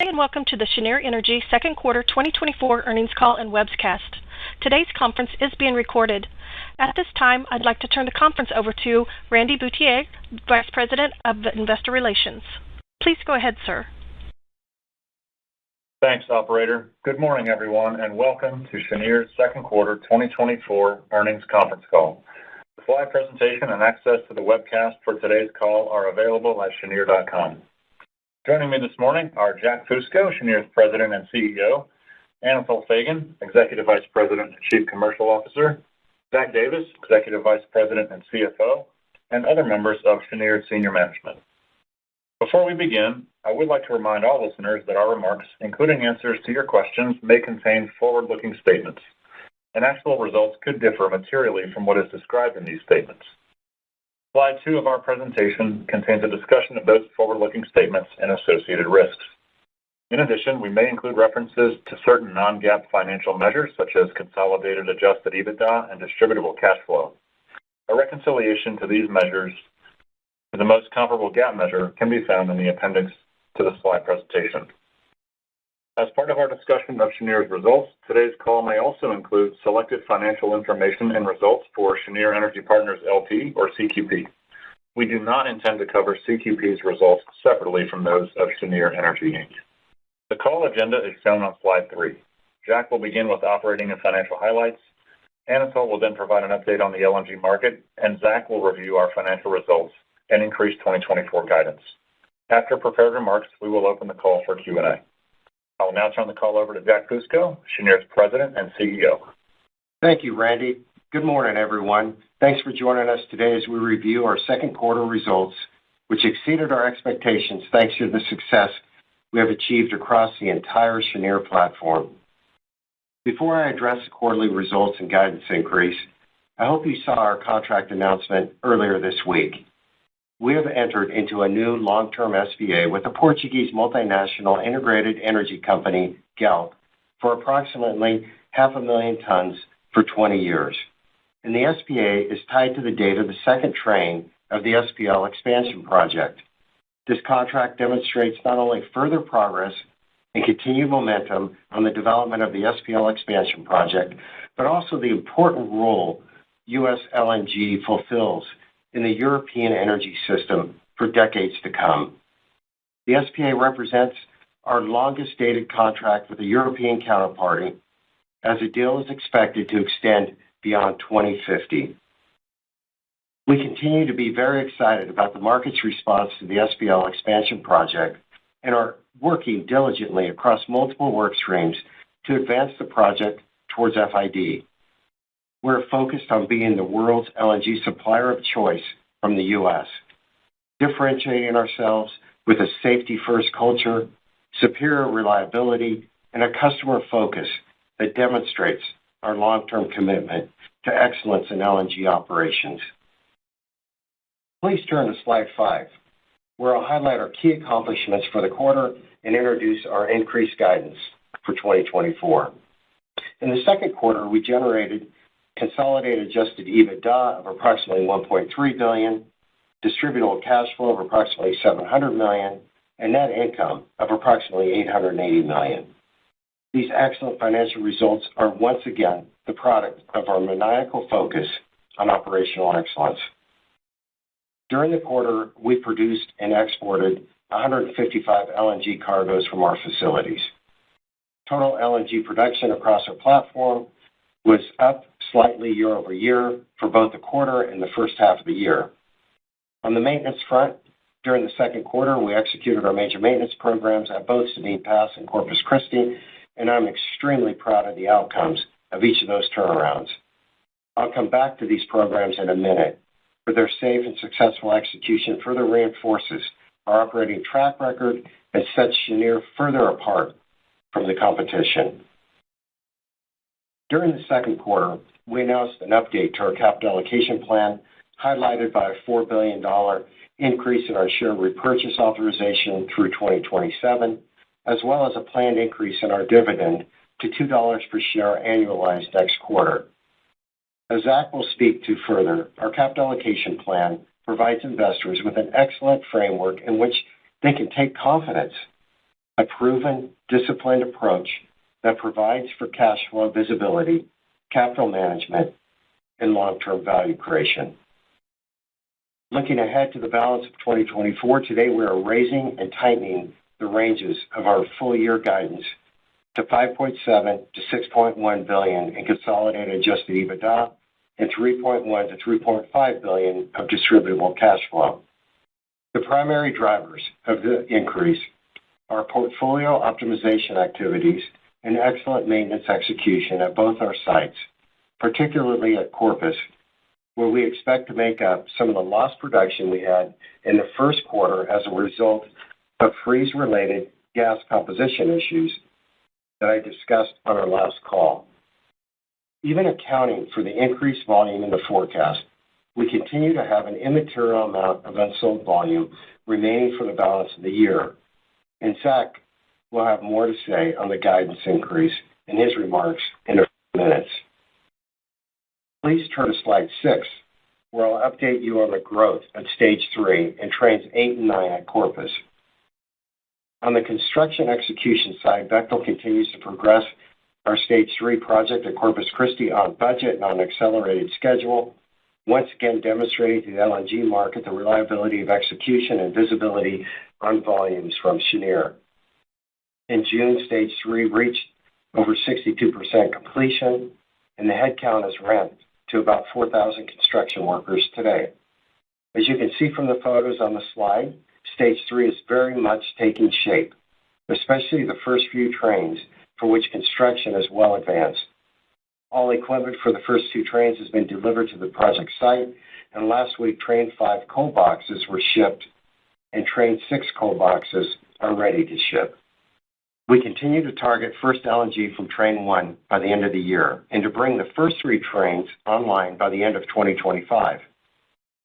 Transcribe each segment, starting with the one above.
Hey, and welcome to the Cheniere Energy second quarter 2024 earnings call and webcast. Today's conference is being recorded. At this time, I'd like to turn the conference over to Randy Boutier, Vice President of Investor Relations. Please go ahead, sir. Thanks, operator. Good morning, everyone, and welcome to Cheniere's second quarter 2024 earnings conference call. The slide presentation and access to the webcast for today's call are available at cheniere.com. Joining me this morning are Jack Fusco, Cheniere's President and CEO, Anatol Feygin, Executive Vice President and Chief Commercial Officer, Zach Davis, Executive Vice President and CFO, and other members of Cheniere's senior management. Before we begin, I would like to remind all listeners that our remarks, including answers to your questions, may contain forward-looking statements, and actual results could differ materially from what is described in these statements. Slide 2 of our presentation contains a discussion of those forward-looking statements and associated risks. In addition, we may include references to certain non-GAAP financial measures such as consolidated adjusted EBITDA and distributable cash flow. A reconciliation to these measures to the most comparable GAAP measure can be found in the appendix to the slide presentation. As part of our discussion of Cheniere's results, today's call may also include selected financial information and results for Cheniere Energy Partners LP, or CQP. We do not intend to cover CQP's results separately from those of Cheniere Energy, Inc. The call agenda is shown on slide 3. Jack will begin with operating and financial highlights. Anatol will then provide an update on the LNG market, and Zach will review our financial results and increase 2024 guidance. After prepared remarks, we will open the call for Q&A. I will now turn the call over to Jack Fusco, Cheniere's President and CEO. Thank you, Randy. Good morning, everyone. Thanks for joining us today as we review our second quarter results, which exceeded our expectations thanks to the success we have achieved across the entire Cheniere platform. Before I address the quarterly results and guidance increase, I hope you saw our contract announcement earlier this week. We have entered into a new long-term SPA with the Portuguese multinational integrated energy company, Galp, for approximately 500,000 tons for 20 years. And the SPA is tied to the date of the second train of the SPL expansion project. This contract demonstrates not only further progress and continued momentum on the development of the SPL expansion project, but also the important role U.S. LNG fulfills in the European energy system for decades to come. The SPA represents our longest-dated contract with a European counterparty, as the deal is expected to extend beyond 2050. We continue to be very excited about the market's response to the SPL expansion project and are working diligently across multiple work streams to advance the project towards FID. We're focused on being the world's LNG supplier of choice from the U.S., differentiating ourselves with a safety-first culture, superior reliability, and a customer focus that demonstrates our long-term commitment to excellence in LNG operations. Please turn to slide 5, where I'll highlight our key accomplishments for the quarter and introduce our increased guidance for 2024. In the second quarter, we generated consolidated adjusted EBITDA of approximately $1.3 billion, distributable cash flow of approximately $700 million, and net income of approximately $880 million. These excellent financial results are once again the product of our maniacal focus on operational excellence. During the quarter, we produced and exported 155 LNG cargoes from our facilities. Total LNG production across our platform was up slightly year over year for both the quarter and the first half of the year. On the maintenance front, during the second quarter, we executed our major maintenance programs at both Sabine Pass and Corpus Christi, and I'm extremely proud of the outcomes of each of those turnarounds. I'll come back to these programs in a minute, but their safe and successful execution further reinforces our operating track record and sets Cheniere further apart from the competition. During the second quarter, we announced an update to our capital allocation plan, highlighted by a $4 billion increase in our share repurchase authorization through 2027, as well as a planned increase in our dividend to $2 per share annualized next quarter. As Zach will speak to further, our capital allocation plan provides investors with an excellent framework in which they can take confidence a proven, disciplined approach that provides for cash flow visibility, capital management, and long-term value creation. Looking ahead to the balance of 2024, today we are raising and tightening the ranges of our full-year guidance to $5.7 to $6.1 billion in consolidated adjusted EBITDA and $3.1 to $3.5 billion of distributable cash flow. The primary drivers of the increase are portfolio optimization activities and excellent maintenance execution at both our sites, particularly at Corpus, where we expect to make up some of the lost production we had in the first quarter as a result of freeze-related gas composition issues that I discussed on our last call. Even accounting for the increased volume in the forecast, we continue to have an immaterial amount of unsold volume remaining for the balance of the year. And Zach will have more to say on the guidance increase in his remarks in a few minutes. Please turn to slide 6, where I'll update you on the growth at Stage 3 and Trains 8 and 9 at Corpus. On the construction execution side, Bechtel continues to progress our Stage 3 project at Corpus Christi on budget and on an accelerated schedule, once again demonstrating to the LNG market the reliability of execution and visibility on volumes from Cheniere. In June, Stage 3 reached over 62% completion, and the headcount has ramped to about 4,000 construction workers today. As you can see from the photos on the slide, Stage 3 is very much taking shape, especially the first few trains for which construction is well advanced. All equipment for the first 2 trains has been delivered to the project site, and last week Train 5 cold boxes were shipped, and Train 6 cold boxes are ready to ship. We continue to target first LNG from Train 1 by the end of the year and to bring the first 3 trains online by the end of 2025.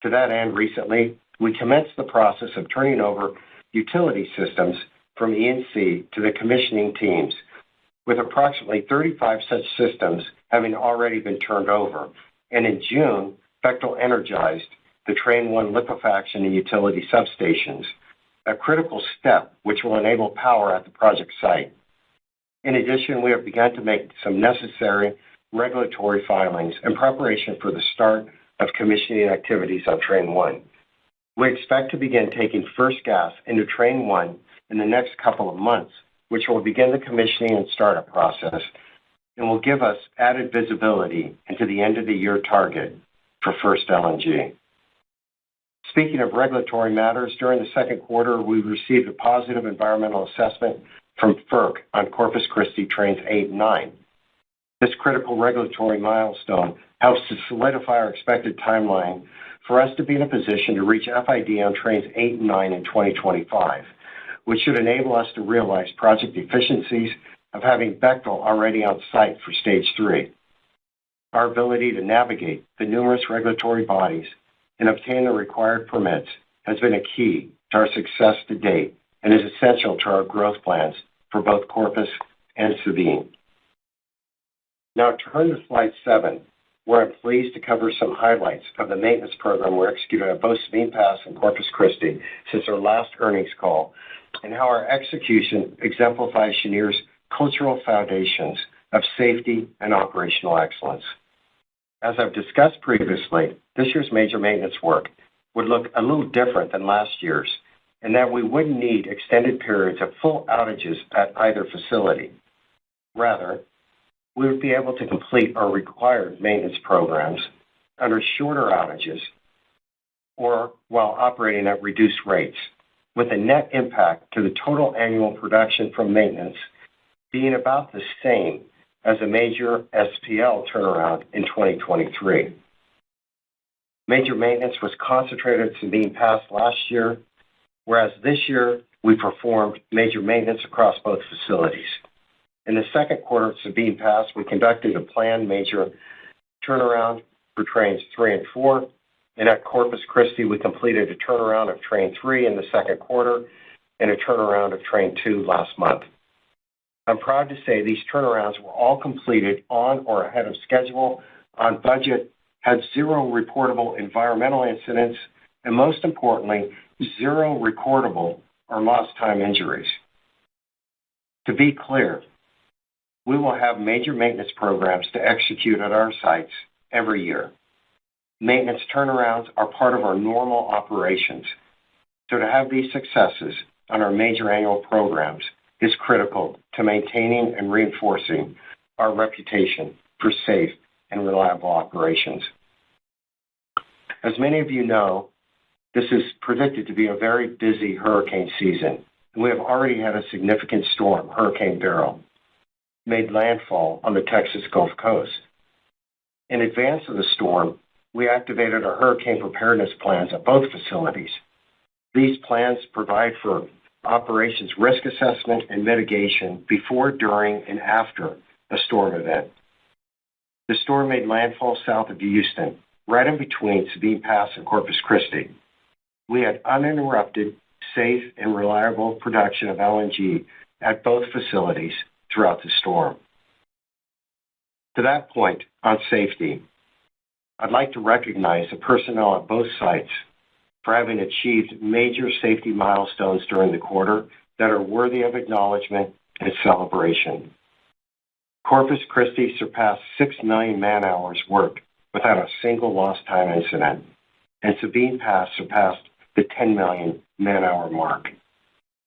To that end, recently, we commenced the process of turning over utility systems from E&C to the commissioning teams, with approximately 35 such systems having already been turned over. And in June, Bechtel energized the Train 1 liquefaction and utility substations, a critical step which will enable power at the project site. In addition, we have begun to make some necessary regulatory filings in preparation for the start of commissioning activities on Train 1. We expect to begin taking first gas into Train 1 in the next couple of months, which will begin the commissioning and startup process and will give us added visibility into the end-of-the-year target for first LNG. Speaking of regulatory matters, during the second quarter, we received a positive environmental assessment from FERC on Corpus Christi Trains 8 and 9. This critical regulatory milestone helps to solidify our expected timeline for us to be in a position to reach FID on Trains 8 and 9 in 2025, which should enable us to realize project efficiencies of having Bechtel already on site for Stage 3. Our ability to navigate the numerous regulatory bodies and obtain the required permits has been a key to our success to date and is essential to our growth plans for both Corpus and Sabine. Now turn to slide 7, where I'm pleased to cover some highlights of the maintenance program we're executing at both Sabine Pass and Corpus Christi since our last earnings call, and how our execution exemplifies Cheniere's cultural foundations of safety and operational excellence. As I've discussed previously, this year's major maintenance work would look a little different than last year's, in that we wouldn't need extended periods of full outages at either facility. Rather, we would be able to complete our required maintenance programs under shorter outages or while operating at reduced rates, with a net impact to the total annual production from maintenance being about the same as a major SPL turnaround in 2023. Major maintenance was concentrated at Sabine Pass last year, whereas this year we performed major maintenance across both facilities. In the second quarter at Sabine Pass, we conducted a planned major turnaround for Trains 3 and 4, and at Corpus Christi, we completed a turnaround of Train 3 in the second quarter and a turnaround of Train 2 last month. I'm proud to say these turnarounds were all completed on or ahead of schedule, on budget, had zero reportable environmental incidents, and most importantly, zero recordable or lost time injuries. To be clear, we will have major maintenance programs to execute at our sites every year. Maintenance turnarounds are part of our normal operations, so to have these successes on our major annual programs is critical to maintaining and reinforcing our reputation for safe and reliable operations. As many of you know, this is predicted to be a very busy hurricane season, and we have already had a significant storm, Hurricane Beryl, made landfall on the Texas Gulf Coast. In advance of the storm, we activated our hurricane preparedness plans at both facilities. These plans provide for operations risk assessment and mitigation before, during, and after a storm event. The storm made landfall south of Houston, right in between Sabine Pass and Corpus Christi. We had uninterrupted, safe, and reliable production of LNG at both facilities throughout the storm. To that point on safety, I'd like to recognize the personnel at both sites for having achieved major safety milestones during the quarter that are worthy of acknowledgement and celebration. Corpus Christi surpassed 6 million man-hours worked without a single lost time incident, and Sabine Pass surpassed the 10 million man-hour mark.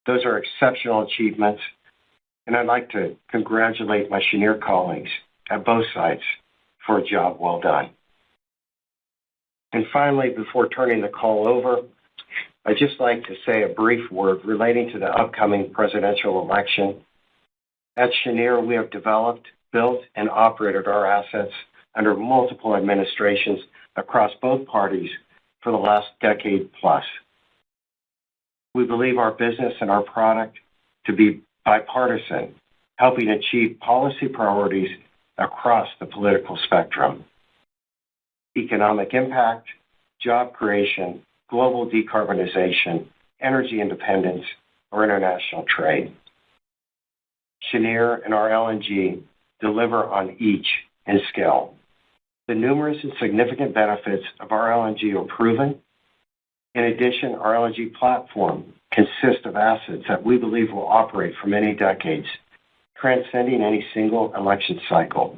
Those are exceptional achievements, and I'd like to congratulate my Cheniere colleagues at both sites for a job well done. And finally, before turning the call over, I'd just like to say a brief word relating to the upcoming presidential election. At Cheniere, we have developed, built, and operated our assets under multiple administrations across both parties for the last decade plus. We believe our business and our product to be bipartisan, helping achieve policy priorities across the political spectrum. Economic impact, job creation, global decarbonization, energy independence, or international trade. Cheniere and our LNG deliver on each in scale. The numerous and significant benefits of our LNG are proven. In addition, our LNG platform consists of assets that we believe will operate for many decades, transcending any single election cycle.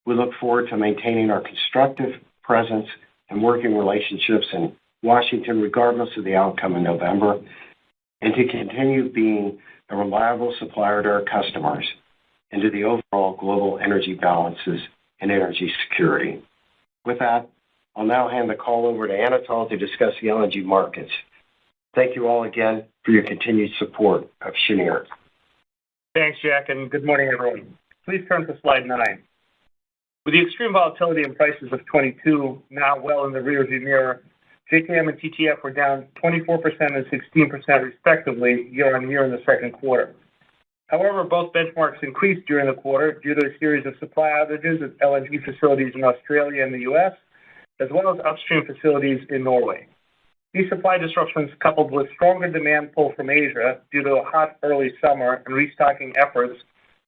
We look forward to maintaining our constructive presence and working relationships in Washington, regardless of the outcome in November, and to continue being a reliable supplier to our customers and to the overall global energy balances and energy security. With that, I'll now hand the call over to Anatol to discuss the LNG markets. Thank you all again for your continued support of Cheniere. Thanks, Jack, and good morning, everyone. Please turn to slide 9. With the extreme volatility in prices of 22 now well in the rearview mirror, JKM and TTF were down 24% and 16% respectively year-on-year in the second quarter. However, both benchmarks increased during the quarter due to a series of supply outages at LNG facilities in Australia and the U.S., as well as upstream facilities in Norway. These supply disruptions, coupled with stronger demand pull from Asia due to a hot early summer and restocking efforts,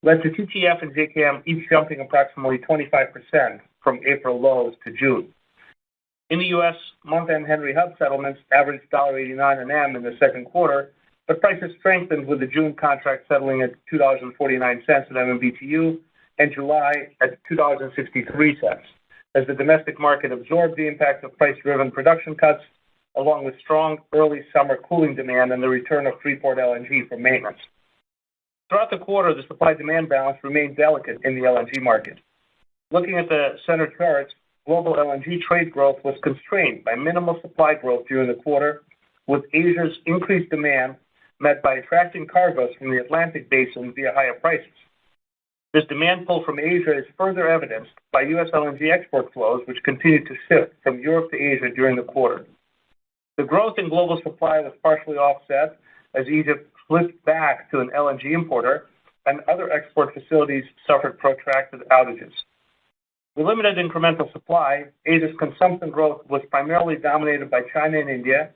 led to TTF and JKM each jumping approximately 25% from April lows to June. In the U.S., month-end Henry Hub settlements averaged $1.89 an M in the second quarter, but prices strengthened with the June contract settling at $2.49 an MMBTU and July at $2.63, as the domestic market absorbed the impact of price-driven production cuts, along with strong early summer cooling demand and the return of Freeport LNG from maintenance. Throughout the quarter, the supply-demand balance remained delicate in the LNG market. Looking at the center charts, global LNG trade growth was constrained by minimal supply growth during the quarter, with Asia's increased demand met by attracting cargoes from the Atlantic basin via higher prices. This demand pull from Asia is further evidenced by U.S. LNG export flows, which continued to shift from Europe to Asia during the quarter. The growth in global supply was partially offset as Egypt flipped back to an LNG importer, and other export facilities suffered protracted outages. With limited incremental supply, Asia's consumption growth was primarily dominated by China and India,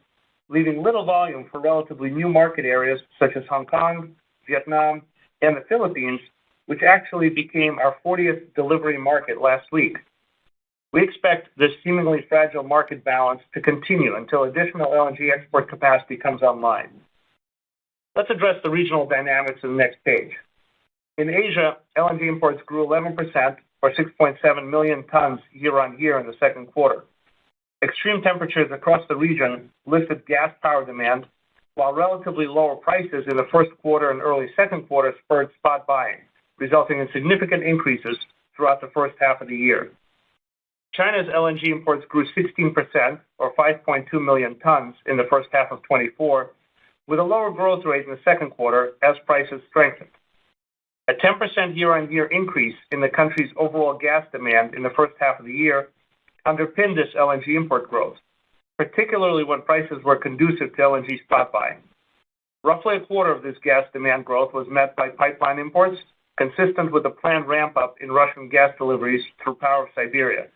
leaving little volume for relatively new market areas such as Hong Kong, Vietnam, and the Philippines, which actually became our 40th delivery market last week. We expect this seemingly fragile market balance to continue until additional LNG export capacity comes online. Let's address the regional dynamics in the next page. In Asia, LNG imports grew 11%, or 6.7 million tons year-on-year in the second quarter. Extreme temperatures across the region lifted gas power demand, while relatively lower prices in the first quarter and early second quarter spurred spot buying, resulting in significant increases throughout the first half of the year. China's LNG imports grew 16%, or 5.2 million tons in the first half of 24, with a lower growth rate in the second quarter as prices strengthened. A 10% year-on-year increase in the country's overall gas demand in the first half of the year underpinned this LNG import growth, particularly when prices were conducive to LNG spot buying. Roughly a quarter of this gas demand growth was met by pipeline imports, consistent with the planned ramp-up in Russian gas deliveries through Power of Siberia,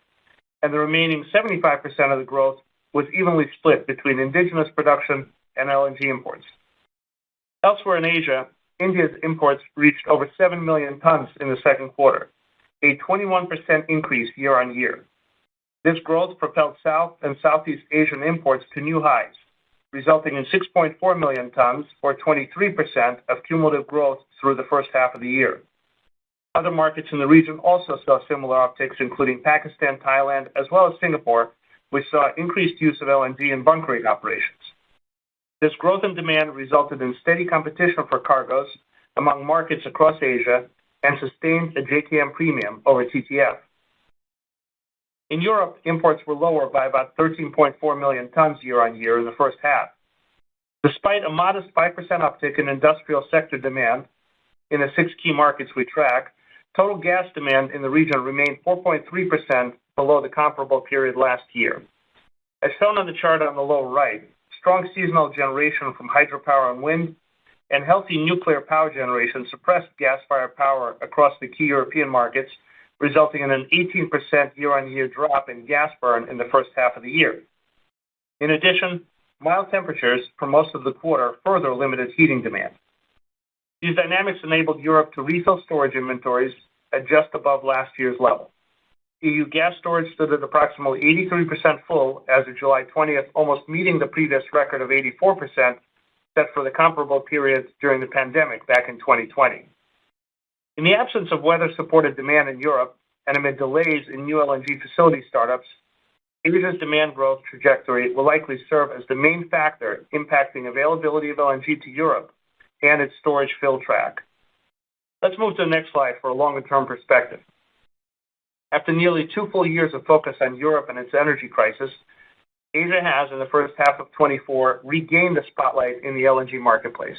and the remaining 75% of the growth was evenly split between indigenous production and LNG imports. Elsewhere in Asia, India's imports reached over 7 million tons in the second quarter, a 21% increase year-on-year. This growth propelled South and Southeast Asian imports to new highs, resulting in 6.4 million tons, or 23% of cumulative growth through the first half of the year. Other markets in the region also saw similar upticks, including Pakistan, Thailand, as well as Singapore, which saw increased use of LNG in bunkering operations. This growth in demand resulted in steady competition for cargoes among markets across Asia and sustained a JKM premium over TTF. In Europe, imports were lower by about 13.4 million tons year-on-year in the first half. Despite a modest 5% uptick in industrial sector demand in the 6 key markets we track, total gas demand in the region remained 4.3% below the comparable period last year. As shown on the chart on the lower right, strong seasonal generation from hydropower and wind and healthy nuclear power generation suppressed gas-fired power across the key European markets, resulting in an 18% year-on-year drop in gas burn in the first half of the year. In addition, mild temperatures for most of the quarter further limited heating demand. These dynamics enabled Europe to refill storage inventories at just above last year's level. EU gas storage stood at approximately 83% full as of July 20th, almost meeting the previous record of 84% set for the comparable period during the pandemic back in 2020. In the absence of weather-supported demand in Europe and amid delays in new LNG facility startups, Asia's demand growth trajectory will likely serve as the main factor impacting availability of LNG to Europe and its storage fill track. Let's move to the next slide for a longer-term perspective. After nearly 2 full years of focus on Europe and its energy crisis, Asia has, in the first half of 24, regained the spotlight in the LNG marketplace.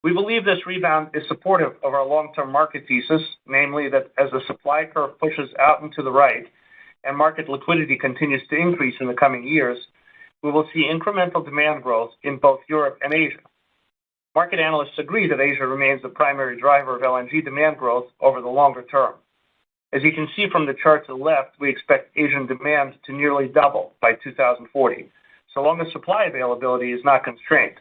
We believe this rebound is supportive of our long-term market thesis, namely that as the supply curve pushes out and to the right and market liquidity continues to increase in the coming years, we will see incremental demand growth in both Europe and Asia. Market analysts agree that Asia remains the primary driver of LNG demand growth over the longer term. As you can see from the chart to the left, we expect Asian demand to nearly double by 2040, so long as supply availability is not constrained.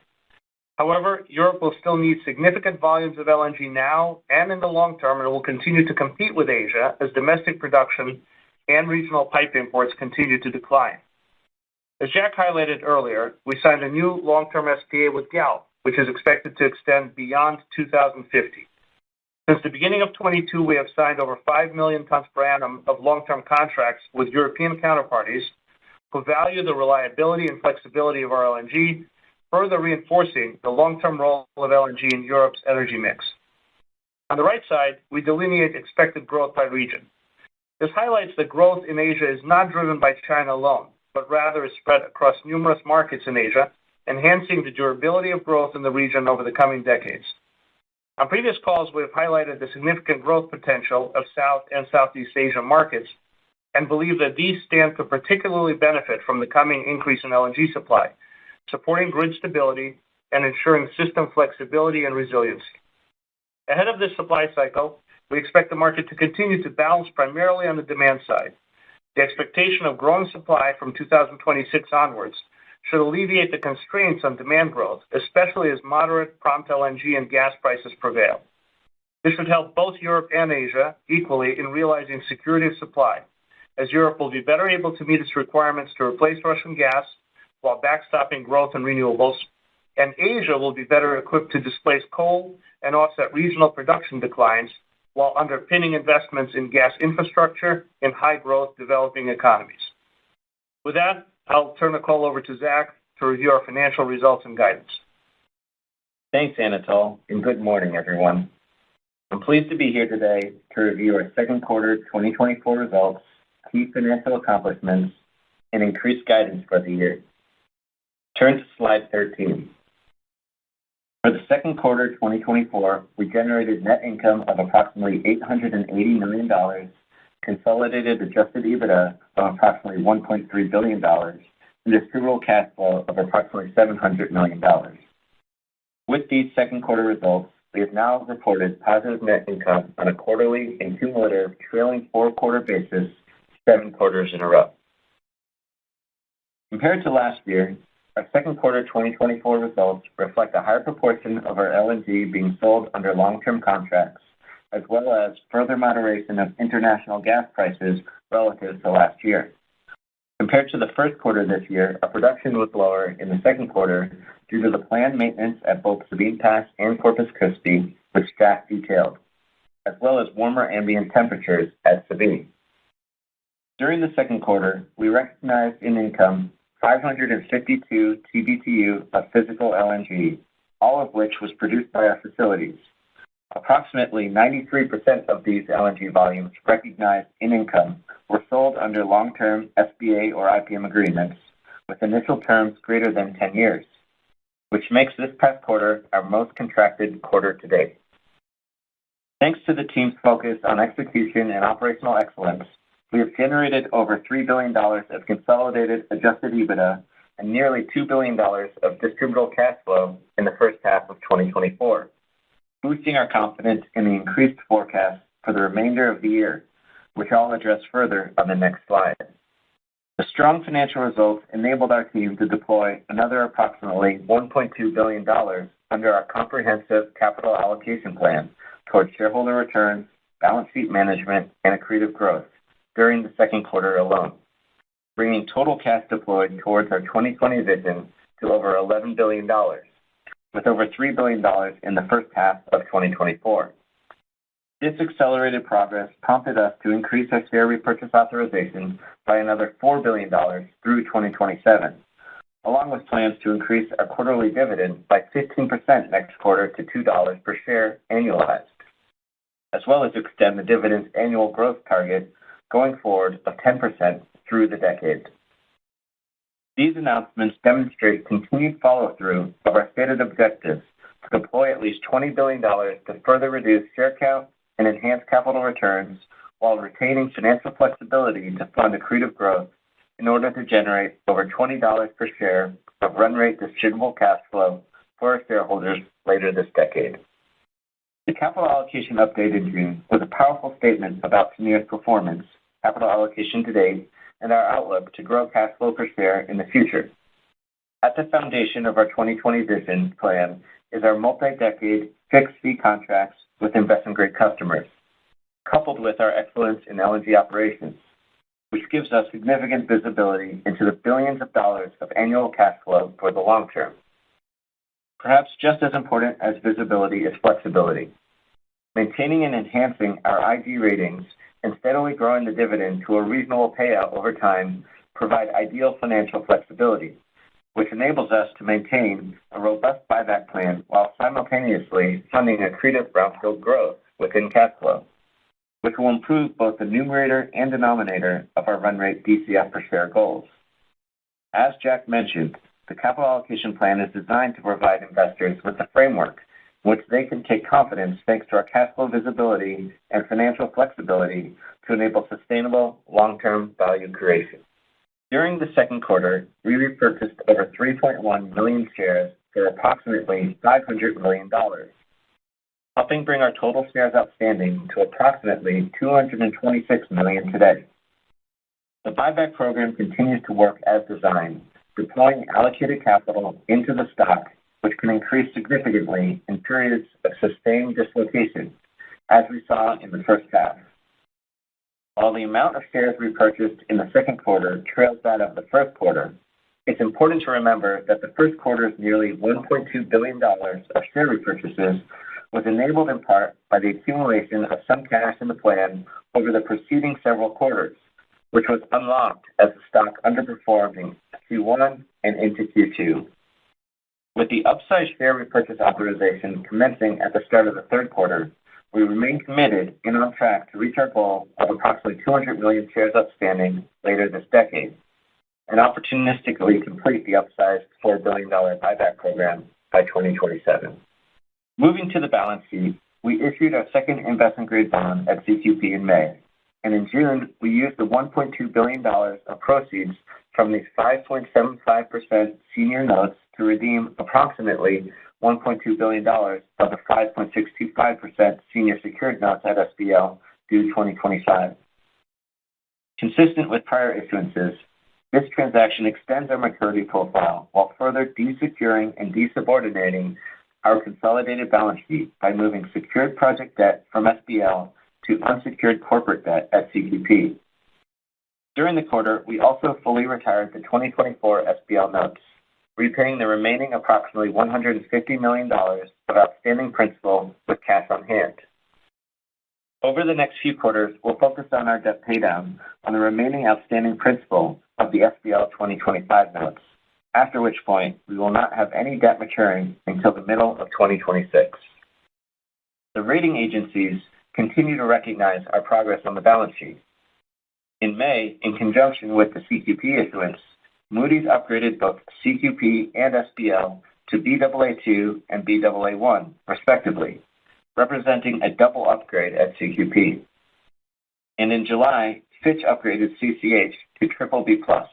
However, Europe will still need significant volumes of LNG now and in the long term, and will continue to compete with Asia as domestic production and regional pipe imports continue to decline. As Jack highlighted earlier, we signed a new long-term SPA with Galp, which is expected to extend beyond 2050. Since the beginning of 22, we have signed over 5 million tons per annum of long-term contracts with European counterparties who value the reliability and flexibility of our LNG, further reinforcing the long-term role of LNG in Europe's energy mix. On the right side, we delineate expected growth by region. This highlights that growth in Asia is not driven by China alone, but rather is spread across numerous markets in Asia, enhancing the durability of growth in the region over the coming decades. On previous calls, we have highlighted the significant growth potential of South and Southeast Asian markets and believe that these stand to particularly benefit from the coming increase in LNG supply, supporting grid stability and ensuring system flexibility and resiliency. Ahead of this supply cycle, we expect the market to continue to balance primarily on the demand side. The expectation of growing supply from 2026 onwards should alleviate the constraints on demand growth, especially as moderate prompt LNG and gas prices prevail. This should help both Europe and Asia equally in realizing security of supply, as Europe will be better able to meet its requirements to replace Russian gas while backstopping growth in renewables, and Asia will be better equipped to displace coal and offset regional production declines while underpinning investments in gas infrastructure in high-growth developing economies. With that, I'll turn the call over to Zach to review our financial results and guidance. Thanks, Anatol, and good morning, everyone. I'm pleased to be here today to review our second quarter 2024 results, key financial accomplishments, and increased guidance for the year. Turn to slide 13. For the second quarter 2024, we generated net income of approximately $880 million, consolidated adjusted EBITDA of approximately $1.3 billion, and distributable cash flow of approximately $700 million. With these second quarter results, we have now reported positive net income on a quarterly and cumulative trailing four-quarter basis, 7 quarters in a row. Compared to last year, our second quarter 2024 results reflect a higher proportion of our LNG being sold under long-term contracts, as well as further moderation of international gas prices relative to last year. Compared to the first quarter this year, our production was lower in the second quarter due to the planned maintenance at both Sabine Pass and Corpus Christi, which Jack detailed, as well as warmer ambient temperatures at Sabine. During the second quarter, we recognized in income 552 TBtu of physical LNG, all of which was produced by our facilities. Approximately 93% of these LNG volumes recognized in income were sold under long-term SPA or IPM agreements with initial terms greater than 10 years, which makes this past quarter our most contracted quarter to date. Thanks to the team's focus on execution and operational excellence, we have generated over $3 billion of consolidated adjusted EBITDA and nearly $2 billion of distributable cash flow in the first half of 2024, boosting our confidence in the increased forecast for the remainder of the year, which I'll address further on the next slide. The strong financial results enabled our team to deploy another approximately $1.2 billion under our comprehensive capital allocation plan towards shareholder returns, balance sheet management, and accretive growth during the second quarter alone, bringing total cash deployed towards our 2020 vision to over $11 billion, with over $3 billion in the first half of 2024. This accelerated progress prompted us to increase our share repurchase authorization by another $4 billion through 2027, along with plans to increase our quarterly dividend by 15% next quarter to $2 per share annualized, as well as extend the dividend's annual growth target going forward of 10% through the decade. These announcements demonstrate continued follow-through of our stated objectives to deploy at least $20 billion to further reduce share count and enhance capital returns while retaining financial flexibility to fund accretive growth in order to generate over $20 per share of run rate distributable cash flow for our shareholders later this decade. The capital allocation update in June was a powerful statement about Cheniere's performance, capital allocation to date, and our outlook to grow cash flow per share in the future. At the foundation of our 2020 vision plan is our multi-decade fixed-fee contracts with investment-grade customers, coupled with our excellence in LNG operations, which gives us significant visibility into the billions of dollars of annual cash flow for the long term. Perhaps just as important as visibility is flexibility. Maintaining and enhancing our IG ratings and steadily growing the dividend to a reasonable payout over time provide ideal financial flexibility, which enables us to maintain a robust buyback plan while simultaneously funding accretive brownfield growth within cash flow, which will improve both the numerator and denominator of our run rate DCF per share goals. As Jack mentioned, the capital allocation plan is designed to provide investors with a framework in which they can take confidence thanks to our cash flow visibility and financial flexibility to enable sustainable long-term value creation. During the second quarter, we repurchased over 3.1 million shares for approximately $500 million, helping bring our total shares outstanding to approximately 226 million today. The buyback program continues to work as designed, deploying allocated capital into the stock, which can increase significantly in periods of sustained dislocation, as we saw in the first half. While the amount of shares repurchased in the second quarter trails that of the first quarter, It's important to remember that the first quarter's nearly $1.2 billion of share repurchases was enabled in part by the accumulation of some cash in the plan over the preceding several quarters, which was unlocked as the stock underperformed in Q1 and into Q2. With the upsized share repurchase authorization commencing at the start of the third quarter, we remain committed and on track to reach our goal of approximately 200 million shares outstanding later this decade, and opportunistically complete the upsized $4 billion buyback program by 2027. Moving to the balance sheet, we issued our second investment-grade bond at CQP in May, and in June, we used the $1.2 billion of proceeds from these 5.75% senior notes to redeem approximately $1.2 billion of the 5.625% senior secured notes at SPL due 2025. Consistent with prior issuances, this transaction extends our maturity profile while further desecuring and desubordinating our consolidated balance sheet by moving secured project debt from SPL to unsecured corporate debt at CQP. During the quarter, we also fully retired the 2024 SPL notes, repaying the remaining approximately $150 million of outstanding principal with cash on hand. Over the next few quarters, we'll focus on our debt paydown on the remaining outstanding principal of the SPL 2025 notes, after which point we will not have any debt maturing until the middle of 2026. The rating agencies continue to recognize our progress on the balance sheet. In May, in conjunction with the CQP issuance, Moody's upgraded both CQP and SPL to Baa2 and Baa1, respectively, representing a double upgrade at CQP. And in July, Fitch upgraded CCH to BBB+.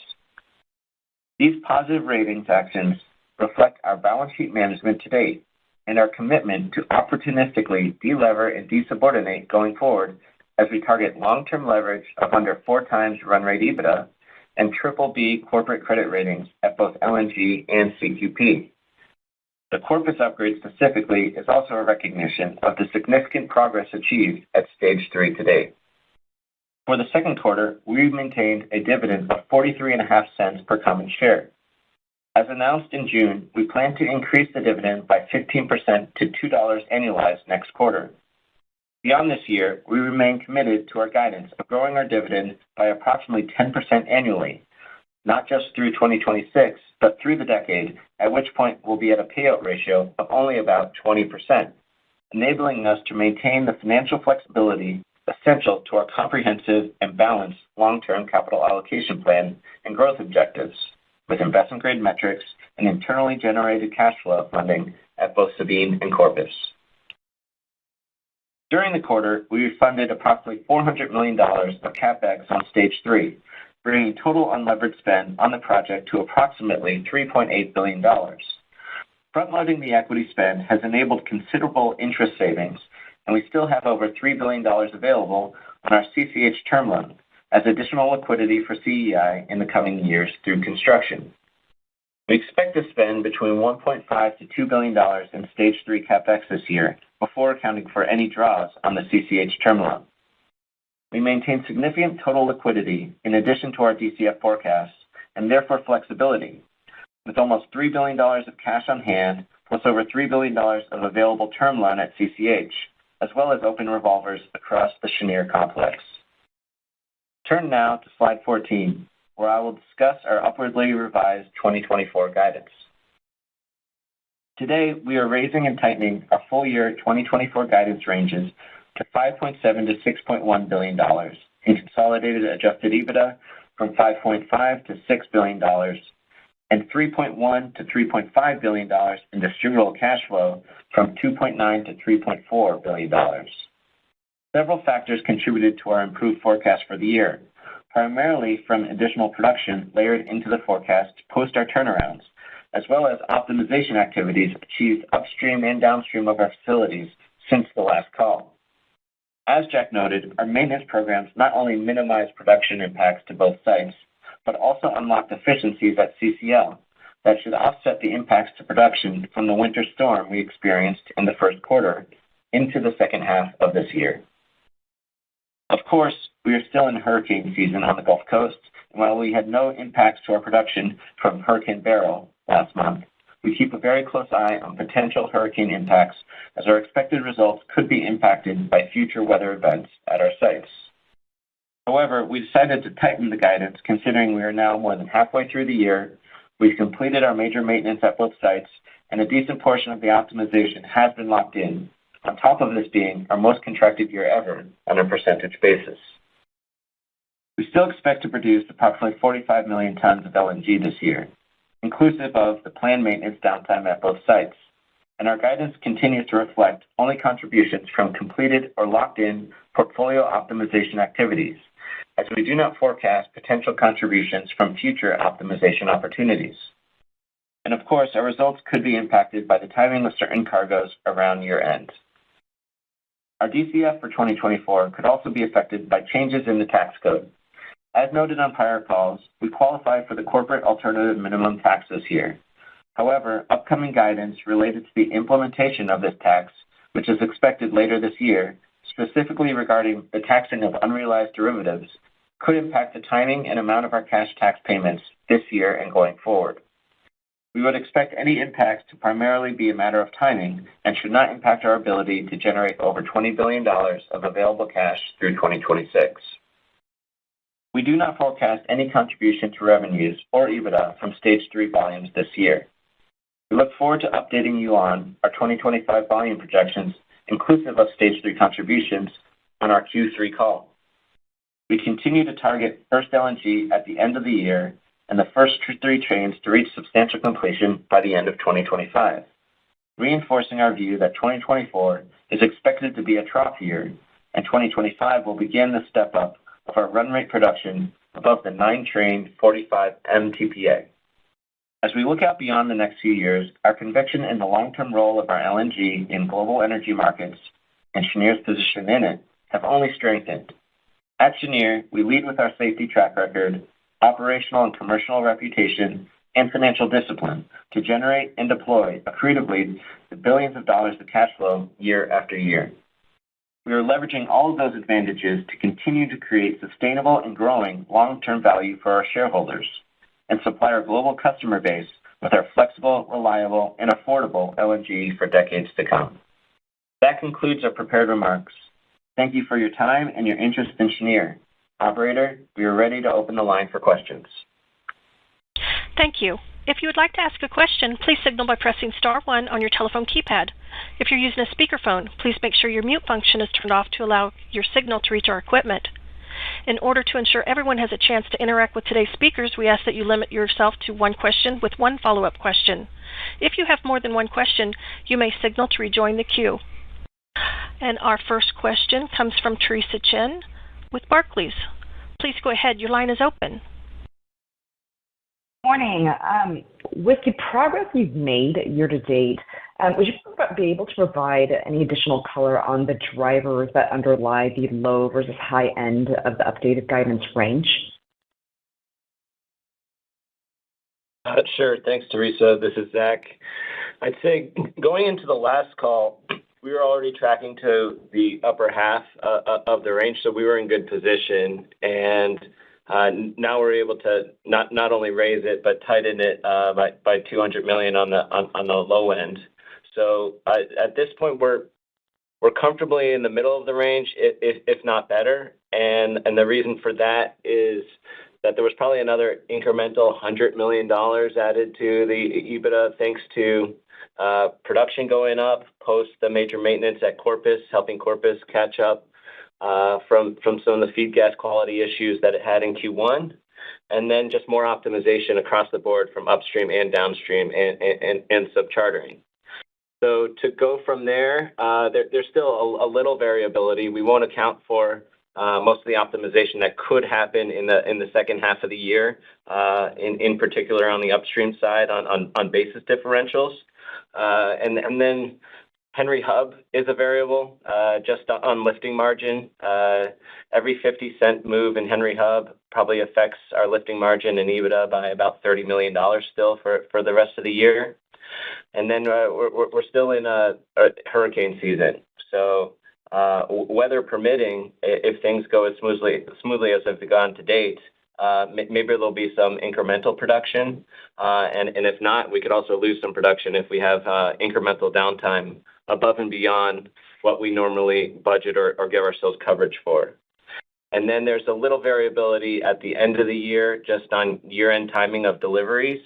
These positive ratings actions reflect our balance sheet management to date and our commitment to opportunistically delever and desubordinate going forward as we target long-term leverage of under 4 times run rate EBITDA and BBB corporate credit ratings at both LNG and CQP. The Corpus upgrade specifically is also a recognition of the significant progress achieved at Stage 3 to date. For the second quarter, we maintained a dividend of 43.5 cents per common share. As announced in June, we plan to increase the dividend by 15% to $2 annualized next quarter. Beyond this year, we remain committed to our guidance of growing our dividend by approximately 10% annually, not just through 2026, but through the decade, at which point we'll be at a payout ratio of only about 20%, enabling us to maintain the financial flexibility essential to our comprehensive and balanced long-term capital allocation plan and growth objectives, with investment-grade metrics and internally generated cash flow funding at both Sabine and Corpus. During the quarter, we refunded approximately $400 million of CapEx on Stage 3, bringing total unlevered spend on the project to approximately $3.8 billion. Front-loading the equity spend has enabled considerable interest savings, and we still have over $3 billion available on our CCH term loan as additional liquidity for CEI in the coming years through construction. We expect to spend between $1.5 to $2 billion in Stage 3 CapEx this year, before accounting for any draws on the CCH term loan. We maintain significant total liquidity in addition to our DCF forecasts, and therefore flexibility, with almost $3 billion of cash on hand, plus over $3 billion of available term loan at CCH, as well as open revolvers across the Cheniere complex. Turn now to slide 14, where I will discuss our upwardly revised 2024 guidance. Today, we are raising and tightening our full-year 2024 guidance ranges to $5.7 to $6.1 billion in consolidated adjusted EBITDA from $5.5 to $6 billion and $3.1 to $3.5 billion in distributable cash flow from $2.9 to $3.4 billion. Several factors contributed to our improved forecast for the year, primarily from additional production layered into the forecast post our turnarounds, as well as optimization activities achieved upstream and downstream of our facilities since the last call. As Jack noted, our maintenance programs not only minimize production impacts to both sites, but also unlocked efficiencies at CCL that should offset the impacts to production from the winter storm we experienced in the first quarter into the second half of this year. Of course, we are still in hurricane season on the Gulf Coast, And while we had no impacts to our production from Hurricane Beryl last month, we keep a very close eye on potential hurricane impacts as our expected results could be impacted by future weather events at our sites. However, we decided to tighten the guidance considering we are now more than halfway through the year, we've completed our major maintenance at both sites, and a decent portion of the optimization has been locked in, on top of this being our most contracted year ever on a percentage basis. We still expect to produce approximately 45 million tons of LNG this year, inclusive of the planned maintenance downtime at both sites, and our guidance continues to reflect only contributions from completed or locked-in portfolio optimization activities, as we do not forecast potential contributions from future optimization opportunities. And of course, our results could be impacted by the timing of certain cargoes around year-end. Our DCF for 2024 could also be affected by changes in the tax code. As noted on prior calls, we qualify for the corporate alternative minimum tax this year. However, upcoming guidance related to the implementation of this tax, which is expected later this year, specifically regarding the taxing of unrealized derivatives, could impact the timing and amount of our cash tax payments this year and going forward. We would expect any impacts to primarily be a matter of timing and should not impact our ability to generate over $20 billion of available cash through 2026. We do not forecast any contribution to revenues or EBITDA from Stage 3 volumes this year. We look forward to updating you on our 2025 volume projections, inclusive of Stage 3 contributions, on our Q3 call. We continue to target first LNG at the end of the year and the first 3 trains to reach substantial completion by the end of 2025, reinforcing our view that 2024 is expected to be a trough year, and 2025 will begin the step-up of our run rate production above the 9-train 45 MTPA. As we look out beyond the next few years, our conviction in the long-term role of our LNG in global energy markets and Cheniere's position in it have only strengthened. At Cheniere, we lead with our safety track record, operational and commercial reputation, and financial discipline to generate and deploy accretively the billions of dollars of cash flow year after year. We are leveraging all of those advantages to continue to create sustainable and growing long-term value for our shareholders and supply our global customer base with our flexible, reliable, and affordable LNG for decades to come. That concludes our prepared remarks. Thank you for your time and your interest in Cheniere. Operator, we are ready to open the line for questions. Thank you. If you would like to ask a question, please signal by pressing star 1 on your telephone keypad. If you're using a speakerphone, please make sure your mute function is turned off to allow your signal to reach our equipment. In order to ensure everyone has a chance to interact with today's speakers, we ask that you limit yourself to one question with one follow-up question. If you have more than one question, you may signal to rejoin the queue. And our first question comes from Theresa Chen with Barclays. Please go ahead. Your line is open. Morning. With the progress you've made year to date, would you be able to provide any additional color on the drivers that underlie the low versus high end of the updated guidance range? Sure. Thanks, Teresa. This is Zach. I'd say going into the last call, we were already tracking to the upper half of the range, so we were in good position. And now we're able to not only raise it, but tighten it by $200 million on the low end. So at this point, we're comfortably in the middle of the range, if not better. And the reason for that is that there was probably another incremental $100 million added to the EBITDA, thanks to production going up post the major maintenance at Corpus, helping Corpus catch up from some of the feed gas quality issues that it had in Q1, and then just more optimization across the board from upstream and downstream and subchartering. So to go from there, there's still a little variability. We won't account for most of the optimization that could happen in the second half of the year, in particular on the upstream side on basis differentials. And then Henry Hub is a variable, just on lifting margin. Every 50-cent move in Henry Hub probably affects our lifting margin and EBITDA by about $30 million still for the rest of the year. And then we're still in a hurricane season. So weather permitting, if things go as smoothly as they've gone to date, maybe there'll be some incremental production. And if not, we could also lose some production if we have incremental downtime above and beyond what we normally budget or give ourselves coverage for. And then there's a little variability at the end of the year just on year-end timing of deliveries.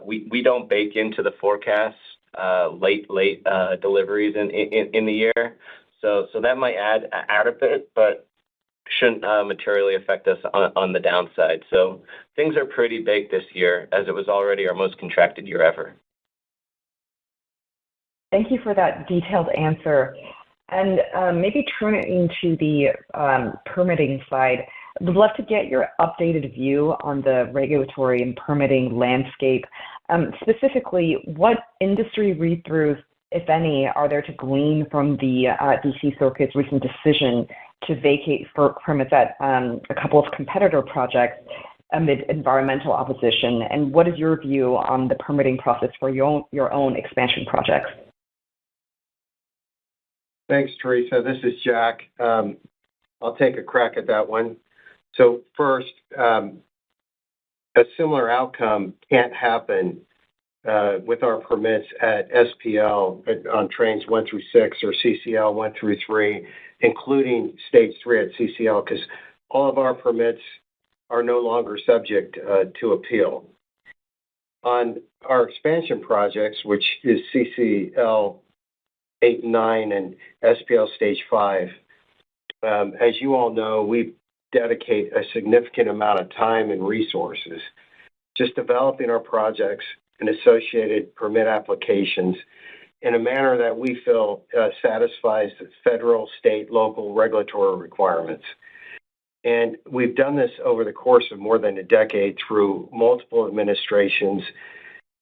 We don't bake into the forecast late deliveries in the year. So that might add a bit, but shouldn't materially affect us on the downside. So things are pretty baked this year, as it was already our most contracted year ever. Thank you for that detailed answer. And maybe turning to the permitting side, we'd love to get your updated view on the regulatory and permitting landscape. Specifically, what industry read-throughs, if any, are there to glean from the D.C. Circuit's recent decision to vacate FERC permits at a couple of competitor projects amid environmental opposition? And what is your view on the permitting process for your own expansion projects? Thanks, Teresa. This is Jack. I'll take a crack at that one. So first, a similar outcome can't happen with our permits at SPL on trains 1 through 6 or CCL 1 through 3, including stage 3 at CCL, because all of our permits are no longer subject to appeal. On our expansion projects, which is CCL 8 and 9 and SPL Stage 5. As you all know, we dedicate a significant amount of time and resources just developing our projects and associated permit applications in a manner that we feel satisfies the federal, state, local regulatory requirements. And we've done this over the course of more than a decade through multiple administrations,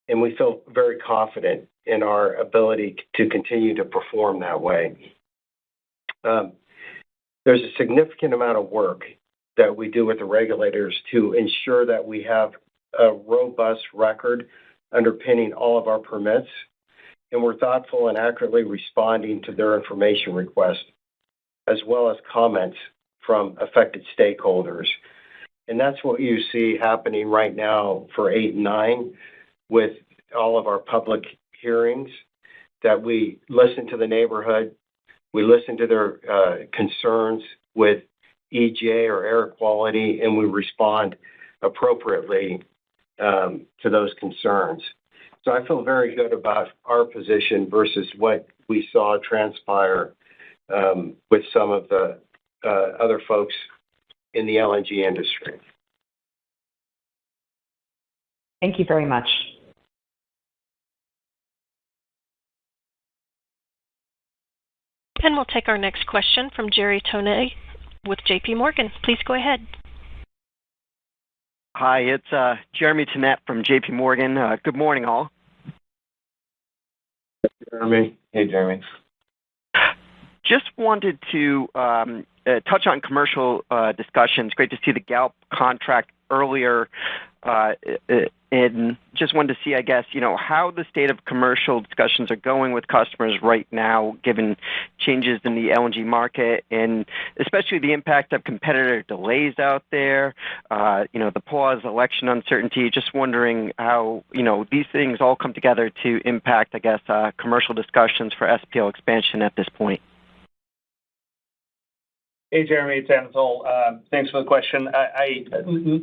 and we feel very confident in our ability to continue to perform that way. There's a significant amount of work that we do with the regulators to ensure that we have a robust record underpinning all of our permits, and we're thoughtful and accurately responding to their information requests, as well as comments from affected stakeholders. And that's what you see happening right now for 8 and 9 with all of our public hearings, that we listen to the neighborhood, we listen to their concerns with EJ or air quality, and we respond appropriately to those concerns. So I feel very good about our position versus what we saw transpire with some of the other folks in the LNG industry. Thank you very much. And we'll take our next question from Jerry Toney with J.P. Morgan. Please go ahead. Hi, it's Jeremy Tonette from J.P. Morgan. Good morning, all. Jeremy. Hey, Jeremy. Just wanted to touch on commercial discussions. Great to see the Galp contract earlier, and just wanted to see, I guess, how the state of commercial discussions are going with customers right now, given changes in the LNG market, and especially the impact of competitor delays out there, the pause, election uncertainty. Just wondering how, these things all come together to impact, I guess, commercial discussions for SPL expansion at this point. Hey, Jeremy, it's Anatol. Thanks for the question.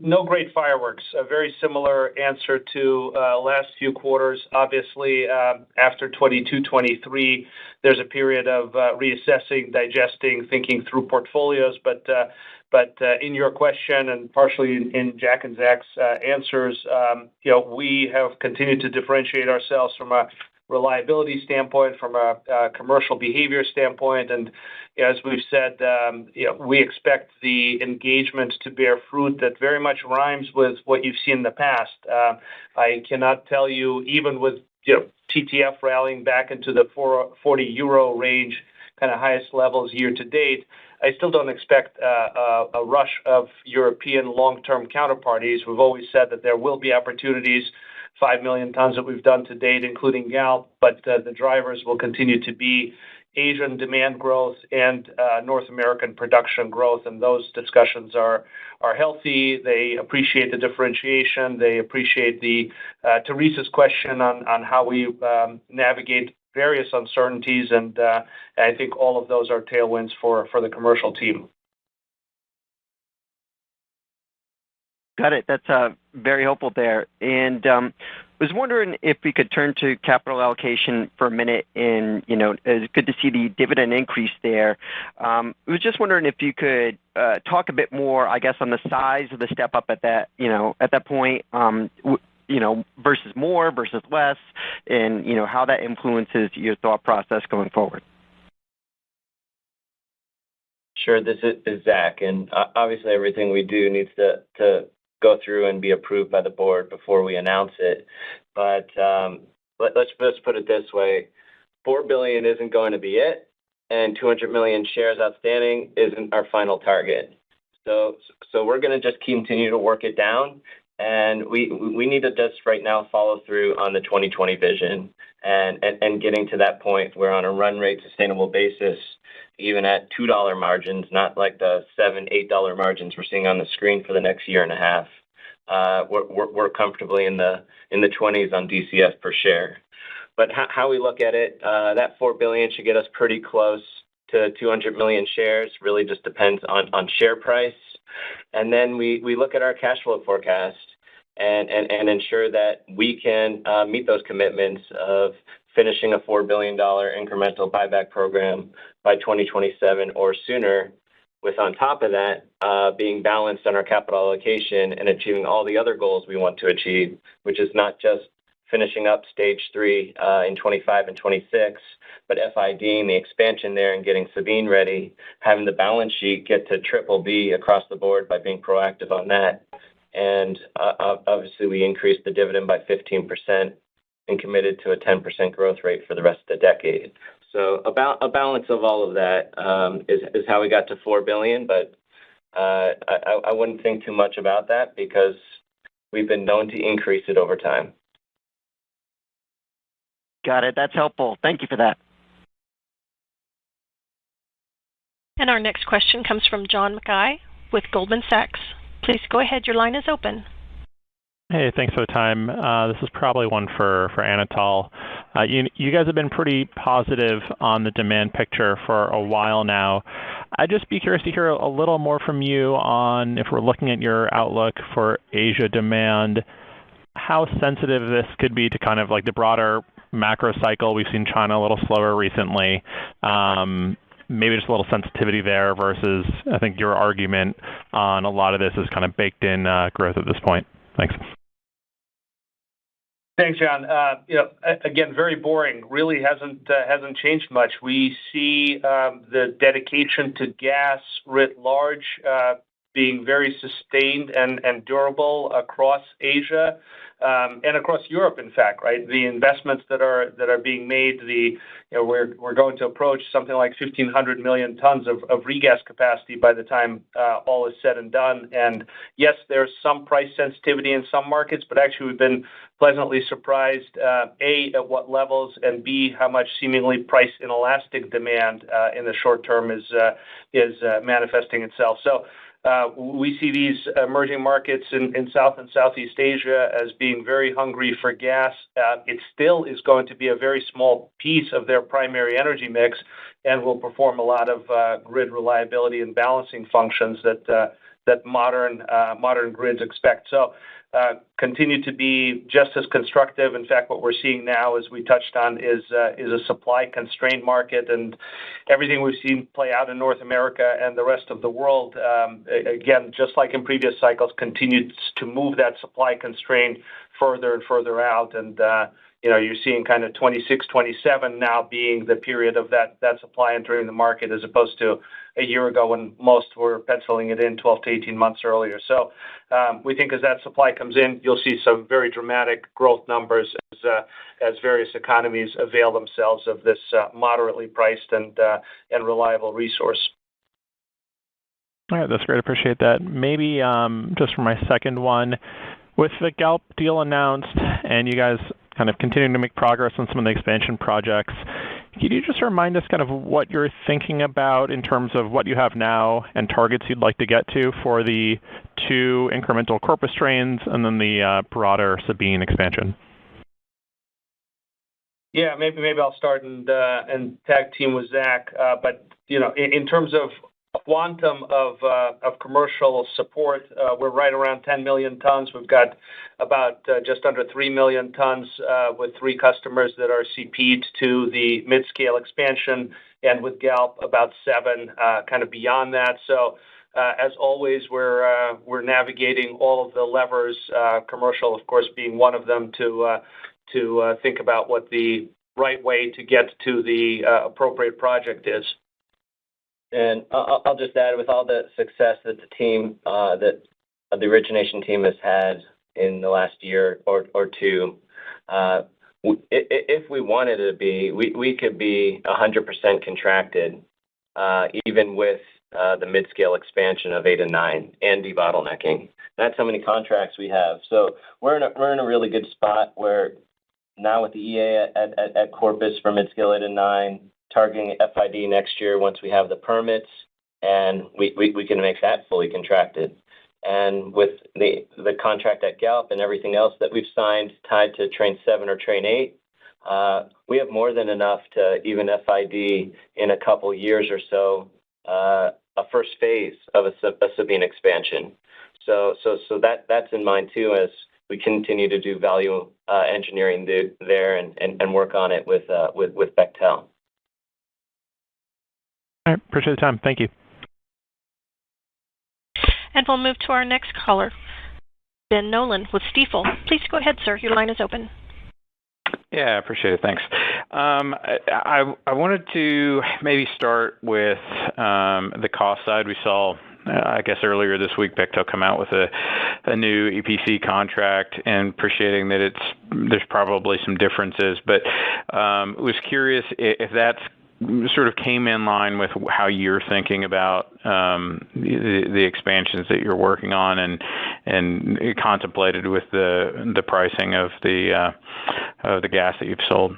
No great fireworks. A very similar answer to last few quarters. Obviously, after 22-23, there's a period of reassessing, digesting, thinking through portfolios. But in your question and partially in Jack and Zach's answers, we have continued to differentiate ourselves from a reliability standpoint, from a commercial behavior standpoint, and as we've said, we expect the engagement to bear fruit that very much rhymes with what you've seen in the past. I cannot tell you, even with TTF rallying back into the 40 euro range, kind of highest levels year to date, I still don't expect a rush of European long-term counterparties. We've always said that there will be opportunities, 5 million tons that we've done to date, including Galp, but the drivers will continue to be Asian demand growth and North American production growth, and those discussions are healthy. They appreciate the differentiation. They appreciate Teresa's question on how we navigate various uncertainties, and I think all of those are tailwinds for the commercial team. Got it. That's very helpful there. And was wondering if we could turn to capital allocation for a minute. And, it's good to see the dividend increase there. I was just wondering if you could talk a bit more, I guess, on the size of the step up at that, at that point, versus more versus less, and, how that influences your thought process going forward. Sure, this is Zach, and obviously everything we do needs to go through and be approved by the board before we announce it. But let's just put it this way: $4 billion isn't going to be it, and 200 million shares outstanding isn't our final target. So we're going to just continue to work it down, and we need to just right now follow through on the 2020 vision and getting to that point where on a run rate sustainable basis, even at $2 margins, not like the $7, $8 margins we're seeing on the screen for the next year and a half. We're comfortably in the 20s on DCF per share. But how we look at it, that $4 billion should get us pretty close to 200 million shares. Really just depends on share price. And then we look at our cash flow forecast and ensure that we can meet those commitments of finishing a $4 billion incremental buyback program by 2027 or sooner, with on top of that being balanced on our capital allocation and achieving all the other goals we want to achieve, which is not just finishing up stage 3 in 25 and 26, but FIDing the expansion there and getting Sabine ready, having the balance sheet get to BBB across the board by being proactive on that. And obviously we increased the dividend by 15% and committed to a 10% growth rate for the rest of the decade. So a balance of all of that is how we got to $4 billion, but I wouldn't think too much about that because we've been known to increase it over time. Got it. That's helpful. Thank you for that. And our next question comes from John Mackay with Goldman Sachs. Please go ahead. Your line is open. Hey, thanks for the time. This is probably one for Anatol. You guys have been pretty positive on the demand picture for a while now. I'd just be curious to hear a little more from you on, if we're looking at your outlook for Asia demand, how sensitive this could be to kind of like the broader macro cycle. We've seen China a little slower recently. Maybe just a little sensitivity there versus, I think, your argument on a lot of this is kind of baked in growth at this point. Thanks. Thanks, John. Again, very boring. Really hasn't changed much. We see the dedication to gas writ large being very sustained and durable across Asia and across Europe. In fact, right, the investments that are being made, we're going to approach something like 1,500 million tons of regas capacity by the time all is said and done. And yes, there's some price sensitivity in some markets, but actually we've been pleasantly surprised, A, at what levels, and B, how much seemingly price inelastic demand in the short term is manifesting itself. So we see these emerging markets in South and Southeast Asia as being very hungry for gas. It still is going to be a very small piece of their primary energy mix and will perform a lot of grid reliability and balancing functions that modern grids expect. So continue to be just as constructive. In fact, what we're seeing now, as we touched on, is a supply-constrained market, and everything we've seen play out in North America and the rest of the world, again, just like in previous cycles, continues to move that supply constraint further and further out. And you're seeing kind of 26, 27 now being the period of that supply entering the market, as opposed to a year ago when most were penciling it in 12 to 18 months earlier. So we think as that supply comes in, you'll see some very dramatic growth numbers as various economies avail themselves of this moderately priced and reliable resource. All right, that's great. Appreciate that. Maybe just for my second one, with the Galp deal announced and you guys kind of continuing to make progress on some of the expansion projects, Could you just remind us kind of what you're thinking about in terms of what you have now and targets you'd like to get to for the 2 incremental Corpus trains and then the broader Sabine expansion? Yeah, maybe I'll start and tag team with Zach. But in terms of quantum of commercial support, we're right around 10 million tons. We've got about just under 3 million tons with 3 customers that are CP'd to the mid-scale expansion, and with Galp about 7 kind of beyond that. So as always, we're navigating all of the levers, commercial of course being one of them, to think about what the right way to get to the appropriate project is. And I'll just add, with all the success that the team, that the origination team has had in the last year or 2, if we wanted to be, we could be 100% contracted, even with the mid-scale expansion of 8 and 9 and debottlenecking. That's how many contracts we have. So we're in a really good spot where now with the EA at Corpus for mid-scale 8 and 9, targeting FID next year once we have the permits, and we can make that fully contracted. And with the contract at Galp and everything else that we've signed tied to Train 7 or Train 8, we have more than enough to even FID in a couple years or so a first phase of a Sabine expansion. So that's in mind too, as we continue to do value engineering there and work on it with Bechtel. All right, appreciate the time. Thank you. And we'll move to our next caller, Ben Nolan with Stifel. Please go ahead, sir. Your line is open. Yeah, I appreciate it. Thanks. I wanted to maybe start with the cost side. We saw, I guess earlier this week, Bechtel come out with a new EPC contract, and appreciating that there's probably some differences, but was curious if that's sort of came in line with how you're thinking about the expansions that you're working on and contemplated with the pricing of the gas that you've sold.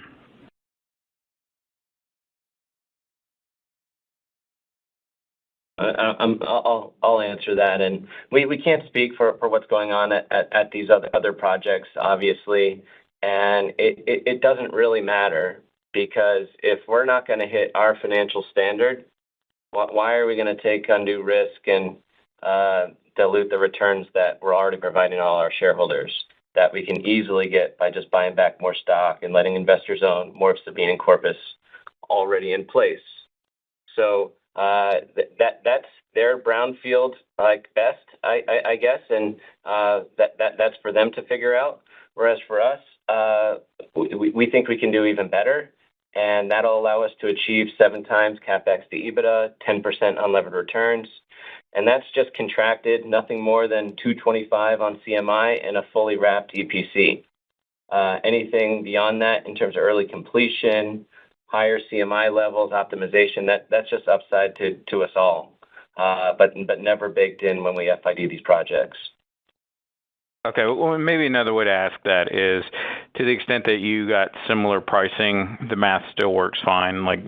I'll answer that, and we can't speak for what's going on at these other projects, obviously, and it doesn't really matter, because if we're not going to hit our financial standard, why are we going to take undue risk and dilute the returns that we're already providing all our shareholders that we can easily get by just buying back more stock and letting investors own more of Sabine and Corpus already in place? So that's their brownfield like best, I guess, and that's for them to figure out. Whereas for us, we think we can do even better, and that'll allow us to achieve 7 times capex to EBITDA, 10% unlevered returns, and that's just contracted, nothing more than $225 on CMI and a fully wrapped EPC. Anything beyond that in terms of early completion, higher CMI levels, optimization, that's just upside to us all, but never baked in when we FID these projects. Okay, well, maybe another way to ask that is, to the extent that you got similar pricing, the math still works fine. Like,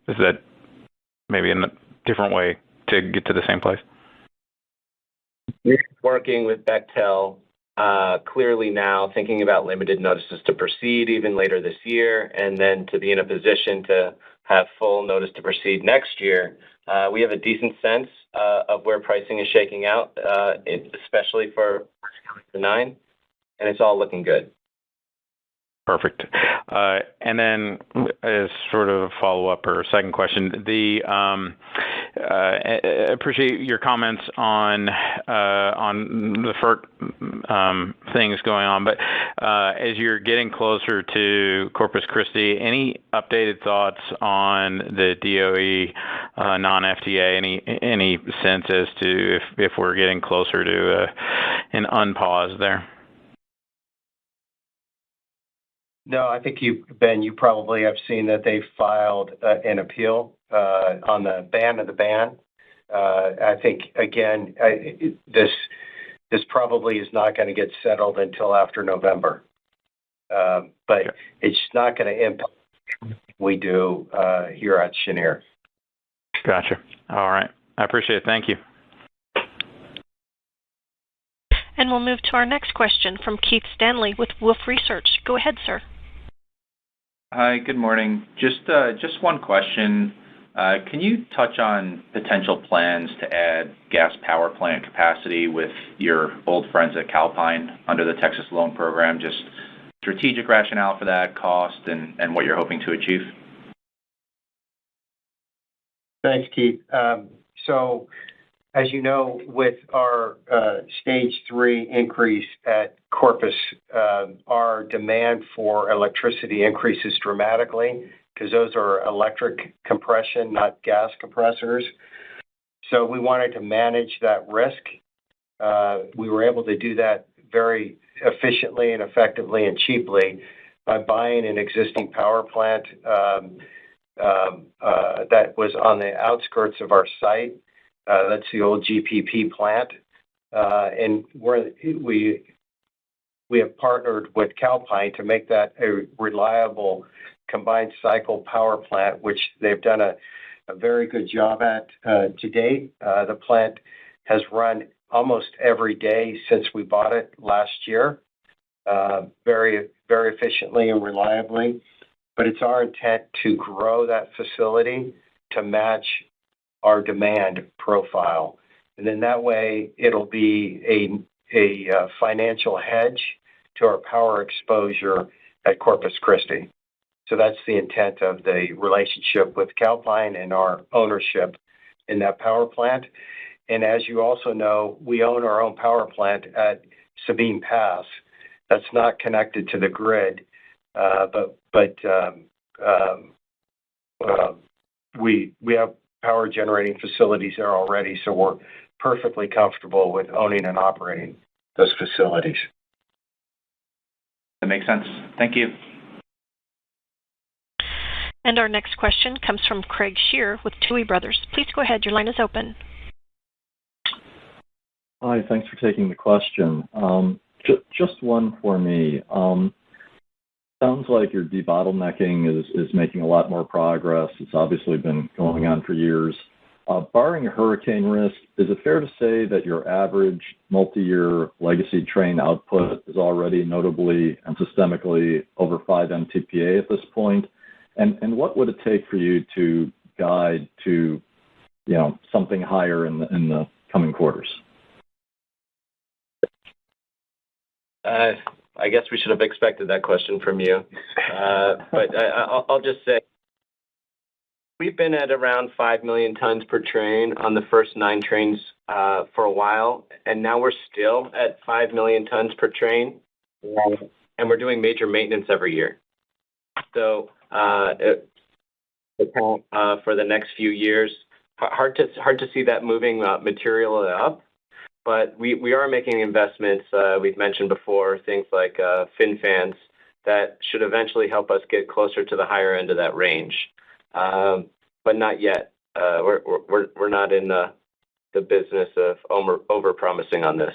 is that maybe a different way to get to the same place? Working with Bechtel, clearly now thinking about limited notices to proceed even later this year, and then to be in a position to have full notice to proceed next year. We have a decent sense of where pricing is shaking out, especially for 9, and it's all looking good. Perfect. And then as sort of a follow-up or second question, I appreciate your comments on the FERC things going on, but as you're getting closer to Corpus Christi, any updated thoughts on the DOE non-FTA? Any sense as to if we're getting closer to an unpause there? No, I think Ben, you probably have seen that they filed an appeal on the ban of the ban. I think, again, this probably is not going to get settled until after November. but it's not going to impact what we do here at Cheniere. Gotcha. All right. I appreciate it. Thank you. And we'll move to our next question from Keith Stanley with Wolfe Research. Go ahead, sir. Hi, good morning. Just one question. Can you touch on potential plans to add gas power plant capacity with your old friends at Calpine under the Texas Loan Program? Just strategic rationale for that, cost, and what you're hoping to achieve? Thanks, Keith. So, as you know, with our Stage 3 increase at Corpus, our demand for electricity increases dramatically because those are electric compression, not gas compressors. So we wanted to manage that risk. We were able to do that very efficiently and effectively and cheaply by buying an existing power plant that was on the outskirts of our site. That's the old GPP plant. And we have partnered with Calpine to make that a reliable combined cycle power plant, which they've done a very good job at to date. The plant has run almost every day since we bought it last year, very, very efficiently and reliably. But it's our intent to grow that facility to match our demand profile. And then that way it'll be a financial hedge to our power exposure at Corpus Christi. So that's the intent of the relationship with Calpine and our ownership in that power plant. And as you also know, we own our own power plant at Sabine Pass. That's not connected to the grid, but we have power generating facilities there already, so we're perfectly comfortable with owning and operating those facilities. That makes sense. Thank you. And our next question comes from Craig Shere with Tuohy Brothers. Please go ahead. Your line is open. Hi, thanks for taking the question. Just one for me. Sounds like your debottlenecking is making a lot more progress. It's obviously been going on for years. Barring a hurricane risk, is it fair to say that your average multi-year legacy train output is already notably and systemically over 5 MTPA at this point? And what would it take for you to guide to, something higher in the coming quarters? I guess we should have expected that question from you. But I'll just say we've been at around 5 million tons per train on the first 9 trains for a while, and now we're still at 5 million tons per train, and we're doing major maintenance every year. So for the next few years, hard to see that moving material up. But we are making investments, we've mentioned before, things like fin fans that should eventually help us get closer to the higher end of that range. But not yet. We're not in the business of over-promising on this.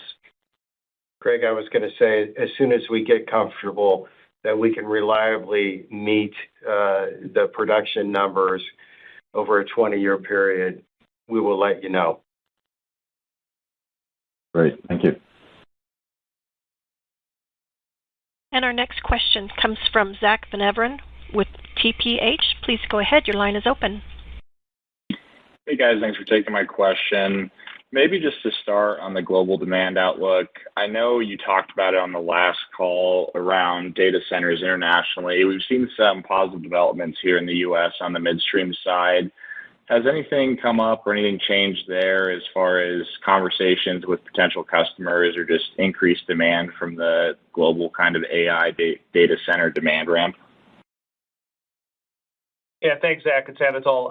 Craig, I was going to say, as soon as we get comfortable that we can reliably meet the production numbers over a 20-year period, we will let you know. Great. Thank you. And our next question comes from Zach Van Everen with TPH. Please go ahead. Your line is open. Hey, guys. Thanks for taking my question. Maybe just to start on the global demand outlook, I know you talked about it on the last call around data centers internationally. We've seen some positive developments here in the U.S. on the midstream side. Has anything come up or anything changed there as far as conversations with potential customers or just increased demand from the global kind of AI data center demand ramp? Yeah, thanks, Zach. It's Anatol.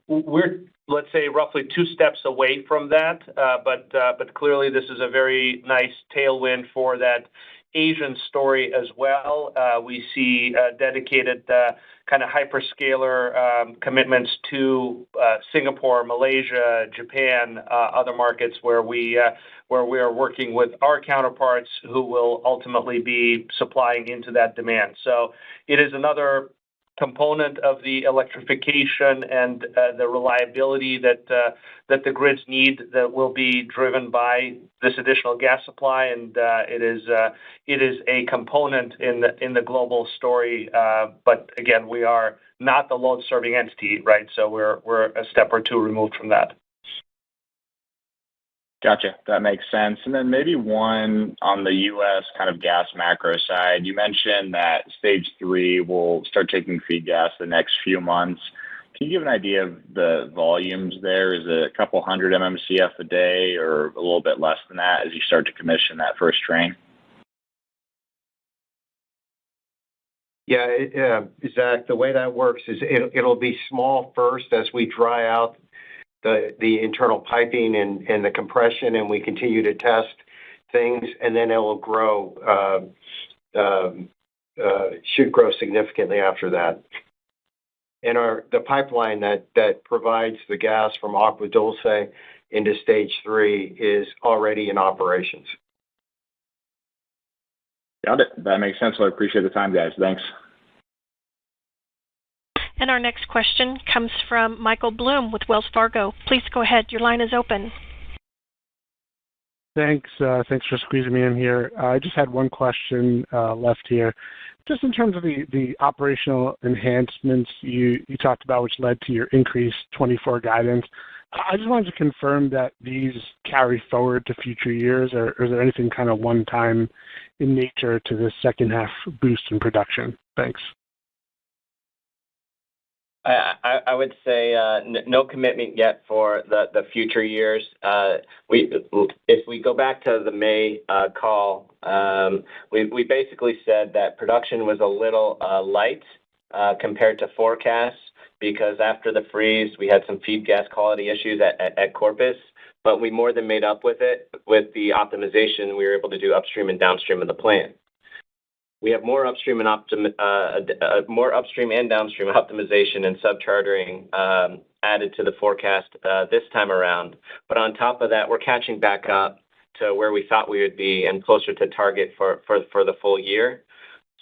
We're, let's say, roughly 2 steps away from that, but clearly this is a very nice tailwind for that Asian story as well. We see dedicated kind of hyperscaler commitments to Singapore, Malaysia, Japan, other markets where we are working with our counterparts who will ultimately be supplying into that demand. So it is another component of the electrification and the reliability that the grids need that will be driven by this additional gas supply, and it is a component in the global story. But again, we are not the load serving entity, right? So we're a step or two removed from that. Gotcha. That makes sense. And then maybe one on the U.S. kind of gas macro side. You mentioned that Stage 3 will start taking feed gas the next few months. Can you give an idea of the volumes there? Is it a couple hundred MMCF a day or a little bit less than that as you start to commission that first train? Yeah, Zach, the way that works is it'll be small first as we dry out the internal piping and the compression, and we continue to test things, and then it will grow, should grow significantly after that. And the pipeline that provides the gas from Agua Dulce into Stage 3 is already in operations. Got it. That makes sense. Well, I appreciate the time, guys. Thanks. And our next question comes from Michael Bloom with Wells Fargo. Please go ahead. Your line is open. Thanks. Thanks for squeezing me in here. I just had one question left here. Just in terms of the operational enhancements you talked about, which led to your increased 24 guidance, I just wanted to confirm that these carry forward to future years, or is there anything kind of one-time in nature to this second half boost in production? Thanks. I would say no commitment yet for the future years. If we go back to the May call, we basically said that production was a little light compared to forecasts because after the freeze we had some feed gas quality issues at Corpus, but we more than made up with it with the optimization we were able to do upstream and downstream of the plant. We have more upstream and downstream optimization and subchartering added to the forecast this time around. But on top of that, we're catching back up to where we thought we would be and closer to target for the full year.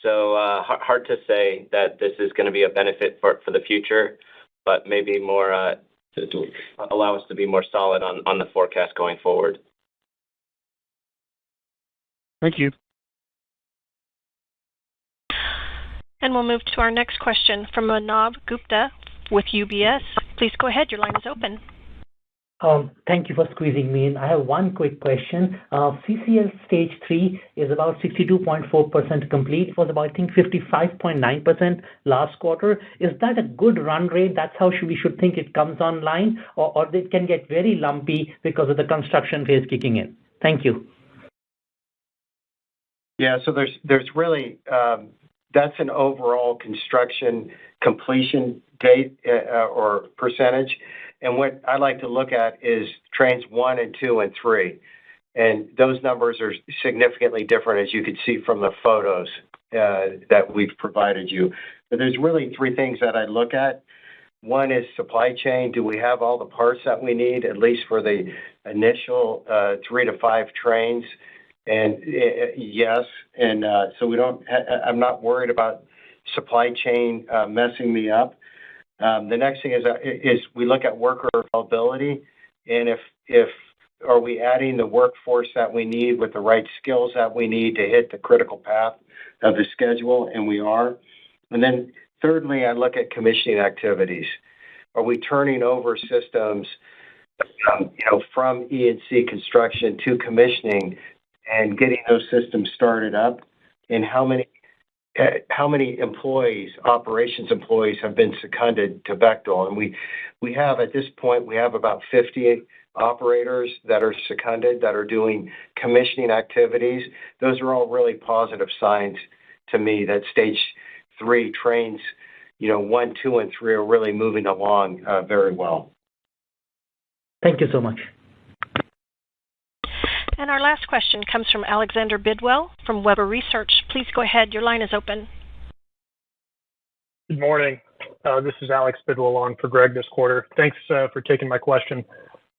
So hard to say that this is going to be a benefit for the future, but maybe more to allow us to be more solid on the forecast going forward. Thank you. And we'll move to our next question from Manav Gupta with UBS. Please go ahead. Your line is open. Thank you for squeezing me in. I have one quick question. CCL Stage 3 is about 62.4% complete. It was about, I think, 55.9% last quarter. Is that a good run rate? That's how we should think it comes online, or it can get very lumpy because of the construction phase kicking in? Thank you. Yeah, so there's really... that's an overall construction completion date or percentage. And what I like to look at is trains 1 and 2 and 3. And those numbers are significantly different, as you can see from the photos that we've provided you. But there's really 3 things that I look at. One is supply chain. Do we have all the parts that we need, at least for the initial 3 to 5 trains? And yes, and so we don't. I'm not worried about supply chain messing me up. The next thing is we look at worker availability, and if are we adding the workforce that we need with the right skills that we need to hit the critical path of the schedule, and we are. And then thirdly, I look at commissioning activities. Are we turning over systems, from E&C construction to commissioning? And getting those systems started up, and how many employees, operations employees, have been seconded to Bechtel? And we have at this point about 50 operators that are seconded that are doing commissioning activities. Those are all really positive signs to me that Stage 3 trains, 1, 2, and 3 are really moving along very well. Thank you so much. And our last question comes from Alexander Bidwell from Weber Research. Please go ahead. Your line is open. Good morning. This is Alex Bidwell on for Greg this quarter. Thanks for taking my question.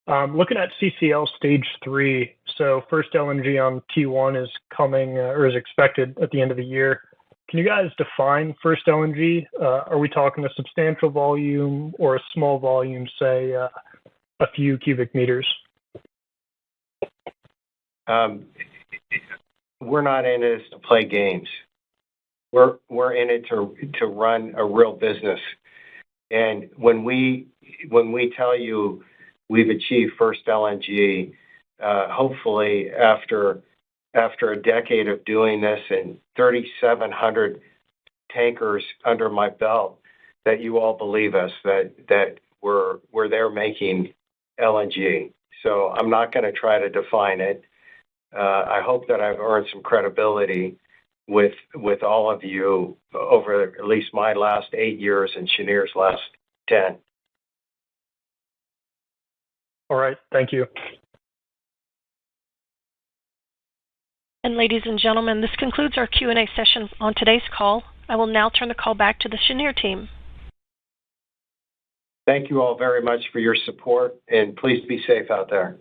Looking at CCL Stage 3, so first LNG on T1 is coming or is expected at the end of the year. Can you guys define first LNG? Are we talking a substantial volume or a small volume, say a few cubic meters? We're not in this to play games. We're in it to run a real business. And when we tell you we've achieved first LNG, hopefully after a decade of doing this and 3,700 tankers under my belt, that you all believe us, that we're there making LNG. So I'm not going to try to define it. I hope that I've earned some credibility with all of you over at least my last 8 years and Cheniere's last 10. All right. Thank you. And ladies and gentlemen, this concludes our Q&A session on today's call. I will now turn the call back to the Cheniere team. Thank you all very much for your support, and please be safe out there.